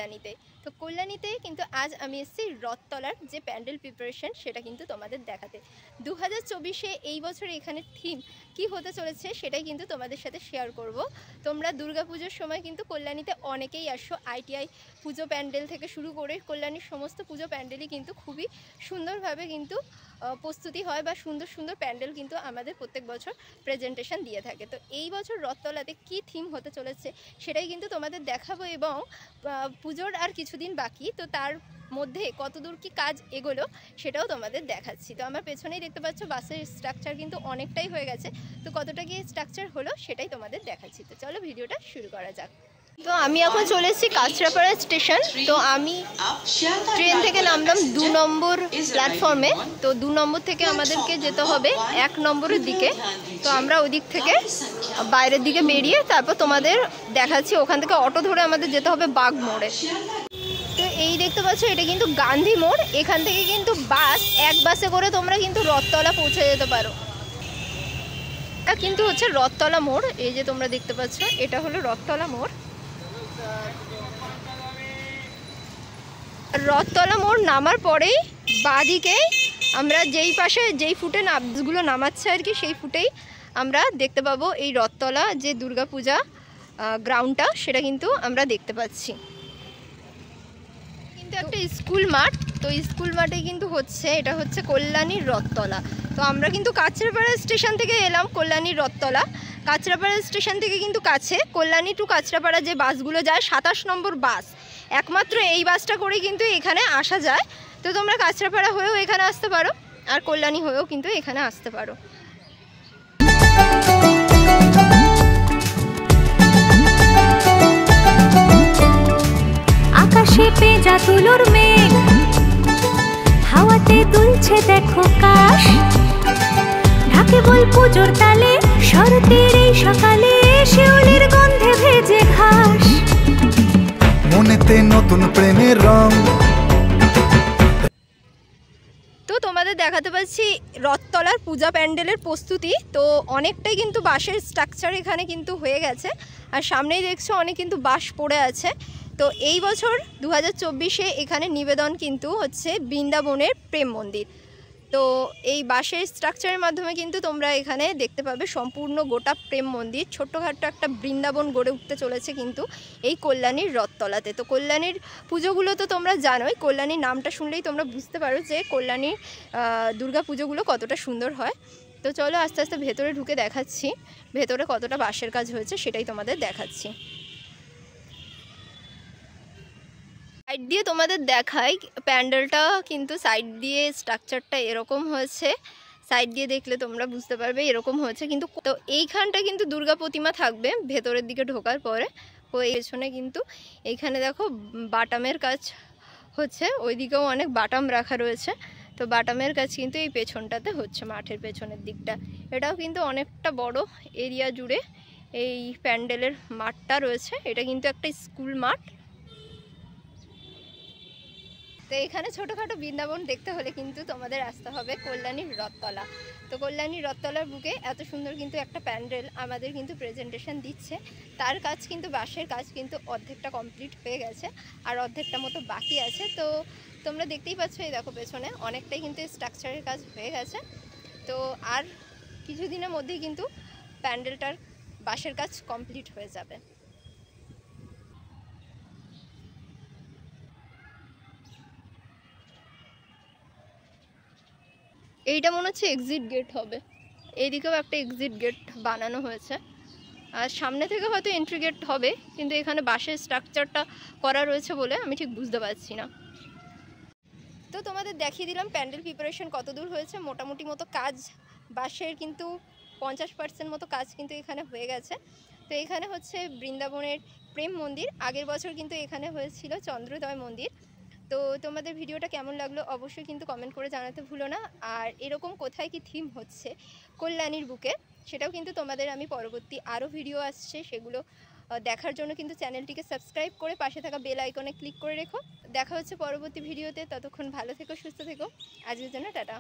কল্যাণীতে। তো কল্যাণীতে কিন্তু আজ আমি এসেছি রথতলার যে প্যান্ডেল প্রিপারেশন সেটা কিন্তু তোমাদের দেখাতে। 2024-এ এই বছর এখানে থিম কি হতে চলেছে সেটাই কিন্তু তোমাদের সাথে শেয়ার করব। তোমরা দুর্গাপুজোর সময় কিন্তু কল্যাণীতে অনেকেই আসো, আইটিআই পুজো প্যান্ডেল থেকে শুরু করে কল্যাণীর সমস্ত পুজো প্যান্ডেলই কিন্তু খুবই সুন্দরভাবে কিন্তু প্রস্তুতি হয় বা সুন্দর সুন্দর প্যান্ডেল কিন্তু আমাদের প্রত্যেক বছর প্রেজেন্টেশন দিয়ে থাকে। তো এই বছর রথতলাতে কি থিম হতে চলেছে সেটাই কিন্তু তোমাদের দেখাবো, এবং পুজোর আর কিছুদিন বাকি, তো তার মধ্যে কতদূর কি কাজ এগোলো সেটাও তোমাদের দেখাচ্ছি। তো আমার পেছনেই দেখতে পাচ্ছ বাসের স্ট্রাকচার কিন্তু অনেকটাই হয়ে গেছে, তো কতটা কি স্ট্রাকচার হলো সেটাই তোমাদের দেখাচ্ছি। তো চলো ভিডিওটা শুরু করা যাক। তো আমি এখন চলে এসেছি কাঁচরাপাড়া স্টেশন। তো আমি ট্রেন থেকে নামলাম 2 নম্বর প্ল্যাটফর্মে। তো 2 নম্বর থেকে আমাদেরকে যেতে হবে 1 নম্বরের দিকে। তো আমরা ওই দিক থেকে বাইরের দিকে বেরিয়ে তারপর তোমাদের দেখাচ্ছি, ওখান থেকে অটো ধরে আমাদের যেতে হবে বাগ মোড়ে। তো এই দেখতে পাচ্ছ এটা কিন্তু গান্ধী মোড়, এখান থেকে কিন্তু এক বাসে করে তোমরা কিন্তু রথতলা পৌঁছে যেতে পারো। এটা কিন্তু হচ্ছে রথতলা মোড়, এই যে তোমরা দেখতে পাচ্ছ এটা হলো রথতলা মোড়। রথতলা মোড় নামার পরেই বাঁদিকে আমরা যেই ফুটে বাসগুলো নামাচ্ছে আর কি, সেই ফুটেই আমরা দেখতে পাবো এই রথতলা যে দুর্গাপূজা গ্রাউন্ডটা সেটা কিন্তু আমরা দেখতে পাচ্ছি। কিন্তু একটা স্কুল মাঠ, তো স্কুল মাঠে কিন্তু এটা হচ্ছে কল্যাণীর রথতলা। তো আমরা কিন্তু কাঁচরাপাড়া স্টেশন থেকে এলাম কল্যাণীর রথতলা। কাঁচরাপাড়া স্টেশন থেকে কিন্তু কাছে, কল্যাণী টু কাঁচরাপাড়া যে বাসগুলো যায় 27 নম্বর বাস, একমাত্র এই বাসটা করে কিন্তু এখানে আসা যায়। তো তোমরা কাঁচরাপাড়া হয়েও এখানে আসতে পারো, আর কল্যাণী হয়েও কিন্তু এখানে আসতে পারো। আকাশে পেঁজা তুলোর মেঘ, হাওয়াতে দুলছে দেখো কাশ, ঢাকে বল পুজোর তালে, শরতের এই সকালে শিউলির গন্ধে ভেজে ঘাস, মনেতে নতুন প্রেমের রং। তো তোমাদের দেখাতে পাচ্ছি রথতলার পূজা প্যান্ডেলের প্রস্তুতি। তো অনেকটাই কিন্তু বাঁশের স্ট্রাকচার এখানে কিন্তু হয়ে গেছে, আর সামনেই দেখছো অনেক কিন্তু বাঁশ পড়ে আছে। তো এই বছর 2024-এ এখানে নিবেদন কিন্তু হচ্ছে বৃন্দাবনের প্রেম মন্দির। তো এই বাঁশের স্ট্রাকচারের মাধ্যমে কিন্তু তোমরা এখানে দেখতে পাবে সম্পূর্ণ গোটা প্রেম মন্দির, ছোট্টখাট্ট একটা বৃন্দাবন গড়ে উঠতে চলেছে কিন্তু এই কল্যাণীর রথতলাতে। তো কল্যাণীর পুজোগুলো তো তোমরা জানোই, কল্যাণীর নামটা শুনলেই তোমরা বুঝতে পারো যে কল্যাণীর দুর্গা পুজোগুলো কতটা সুন্দর হয়। তো চলো আস্তে আস্তে ভেতরে ঢুকে দেখাচ্ছি ভেতরে কতটা বাঁশের কাজ হয়েছে সেটাই তোমাদের দেখাচ্ছি। সাইড দিয়ে তোমাদের দেখাই প্যান্ডেলটা, কিন্তু সাইড দিয়ে স্ট্রাকচারটা এরকম হয়েছে, সাইড দিয়ে দেখলে তোমরা বুঝতে পারবে এরকম হয়েছে কিন্তু। তো এইখানটা কিন্তু দুর্গা প্রতিমা থাকবে ভেতরের দিকে ঢোকার পরে। ও পেছনে কিন্তু এইখানে দেখো বাটামের কাজ হচ্ছে, ওইদিকেও অনেক বাটাম রাখা রয়েছে। তো বাটামের কাজ কিন্তু এই পেছনটাতে হচ্ছে, মাঠের পেছনের দিকটা। এটাও কিন্তু অনেকটা বড় এরিয়া জুড়ে এই প্যান্ডেলের মাঠটা রয়েছে। এটা কিন্তু একটা স্কুল মাঠ। তো এখানে ছোটোখাটো বৃন্দাবন দেখতে হলে কিন্তু তোমাদের আসতে হবে কল্যাণীর রথতলা। তো কল্যাণীর রথতলার বুকে এত সুন্দর কিন্তু একটা প্যান্ডেল আমাদের কিন্তু প্রেজেন্টেশন দিচ্ছে। তার কাজ কিন্তু বাঁশের কাজ কিন্তু অর্ধেকটা কমপ্লিট হয়ে গেছে, আর অর্ধেকটা মতো বাকি আছে। তো তোমরা দেখতেই পাচ্ছ এই দেখো পেছনে অনেকটাই কিন্তু স্ট্রাকচারের কাজ হয়ে গেছে। তো আর কিছুদিনের মধ্যেই কিন্তু প্যান্ডেলটার বাঁশের কাজ কমপ্লিট হয়ে যাবে। এইটা মনে হচ্ছে এক্সিট গেট হবে, এইদিকেও একটা এক্সিট গেট বানানো হয়েছে, আর সামনে থেকে হয়তো এন্ট্রি গেট হবে, কিন্তু এখানে বাঁশের স্ট্রাকচারটা করা রয়েছে বলে আমি ঠিক বুঝতে পারছি না। তো তোমাদের দেখিয়ে দিলাম প্যান্ডেল প্রিপারেশন কত দূর হয়েছে। মোটামুটি মতো কাজ বাঁশের কিন্তু 50% মতো কাজ কিন্তু এখানে হয়ে গেছে। তো এখানে হচ্ছে বৃন্দাবনের প্রেম মন্দির, আগের বছর কিন্তু এখানে হয়েছিল চন্দ্রোদয় মন্দির। তো তোমাদের ভিডিওটা কেমন লাগলো অবশ্যই কিন্তু কমেন্ট করে জানাতে ভুলো না। আর এরকম কোথায় কি থিম হচ্ছে কল্যাণীর বুকে সেটাও কিন্তু তোমাদের আমি পরবর্তী আরও ভিডিও আসছে সেগুলো দেখার জন্য কিন্তু চ্যানেলটিকে সাবস্ক্রাইব করে পাশে থাকা বেল আইকনে ক্লিক করে রেখো। দেখা হচ্ছে পরবর্তী ভিডিওতে, ততক্ষণ ভালো থেকো, সুস্থ থেকো। আজকের জন্য টাটা।